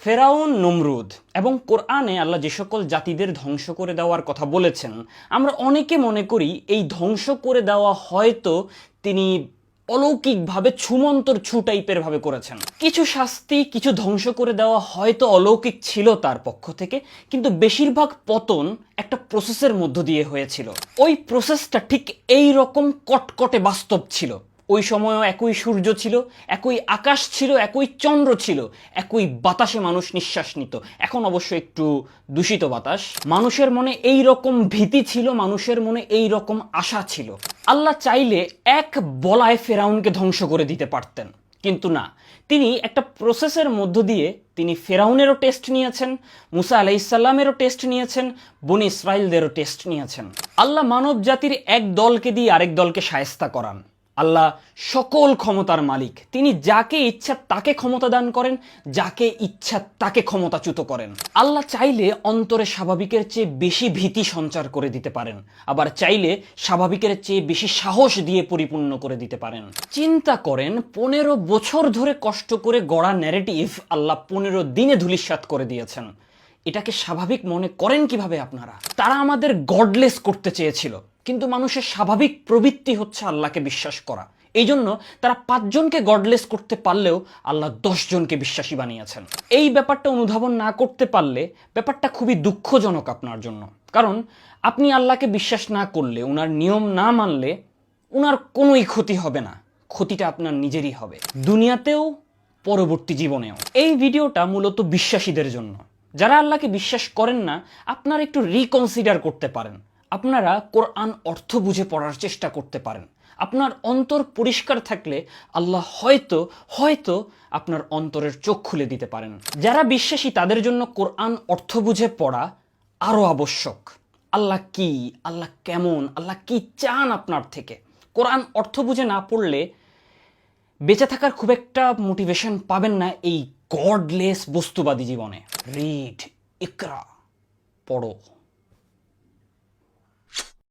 ফেরাউন, নমরুদ এবং কোরআনে আল্লাহ যে সকল জাতিদের ধ্বংস করে দেওয়ার কথা বলেছেন, আমরা অনেকে মনে করি এই ধ্বংস করে দেওয়া হয়তো তিনি অলৌকিকভাবে ছুমন্তর ছু টাইপের ভাবে করেছেন। কিছু শাস্তি, কিছু ধ্বংস করে দেওয়া হয়তো অলৌকিক ছিল তার পক্ষ থেকে, কিন্তু বেশিরভাগ পতন একটা প্রসেসের মধ্য দিয়ে হয়েছিল। ওই প্রসেসটা ঠিক এই রকম কটকটে বাস্তব ছিল। ওই সময়ও একই সূর্য ছিল, একই আকাশ ছিল, একই চন্দ্র ছিল, একই বাতাসে মানুষ নিঃশ্বাস নিত। এখন অবশ্য একটু দূষিত বাতাস। মানুষের মনে এই রকম ভীতি ছিল, মানুষের মনে এই রকম আশা ছিল। আল্লাহ চাইলে এক বলায় ফেরাউনকে ধ্বংস করে দিতে পারতেন, কিন্তু না, তিনি একটা প্রসেসের মধ্য দিয়ে তিনি ফেরাউনেরও টেস্ট নিয়েছেন, মুসা আলাইহিসসালামেরও টেস্ট নিয়েছেন, বনি ইসরাইলদেরও টেস্ট নিয়েছেন। আল্লাহ মানব জাতির এক দলকে দিয়ে আরেক দলকে শায়েস্তা করান। আল্লাহ সকল ক্ষমতার মালিক, তিনি যাকে ইচ্ছা তাকে ক্ষমতা দান করেন, যাকে ইচ্ছা তাকে ক্ষমতাচ্যুত করেন। আল্লাহ চাইলে অন্তরে স্বাভাবিকের চেয়ে বেশি ভীতি সঞ্চার করে দিতে পারেন, আবার চাইলে স্বাভাবিকের চেয়ে বেশি সাহস দিয়ে পরিপূর্ণ করে দিতে পারেন। চিন্তা করেন, 15 বছর ধরে কষ্ট করে গড়া ন্যারেটিভ আল্লাহ 15 দিনে ধূলিসাৎ করে দিয়েছেন। এটাকে স্বাভাবিক মনে করেন কিভাবে আপনারা? তারা আমাদের গডলেস করতে চেয়েছিল, কিন্তু মানুষের স্বাভাবিক প্রবৃত্তি হচ্ছে আল্লাহকে বিশ্বাস করা। এই জন্য তারা 5 জনকে গডলেস করতে পারলেও আল্লাহ 10 জনকে বিশ্বাসী বানিয়েছেন। এই ব্যাপারটা অনুধাবন না করতে পারলে ব্যাপারটা খুবই দুঃখজনক আপনার জন্য। কারণ আপনি আল্লাহকে বিশ্বাস না করলে, উনার নিয়ম না মানলে উনার কোনোই ক্ষতি হবে না, ক্ষতিটা আপনার নিজেরই হবে, দুনিয়াতেও পরবর্তী জীবনেও। এই ভিডিওটা মূলত বিশ্বাসীদের জন্য। যারা আল্লাহকে বিশ্বাস করেন না, আপনারা একটু রিকনসিডার করতে পারেন। আপনারা কোরআন অর্থ বুঝে পড়ার চেষ্টা করতে পারেন। আপনার অন্তর পরিষ্কার থাকলে আল্লাহ হয়তো আপনার অন্তরের চোখ খুলে দিতে পারেন। যারা বিশ্বাসী তাদের জন্য কোরআন অর্থ বুঝে পড়া আরও আবশ্যক। আল্লাহ কি, আল্লাহ কেমন, আল্লাহ কি চান আপনার থেকে, কোরআন অর্থ বুঝে না পড়লে বেঁচে থাকার খুব একটা মোটিভেশন পাবেন না এই গডলেস বস্তুবাদী জীবনে। রিড, ইকরা, পড়ো।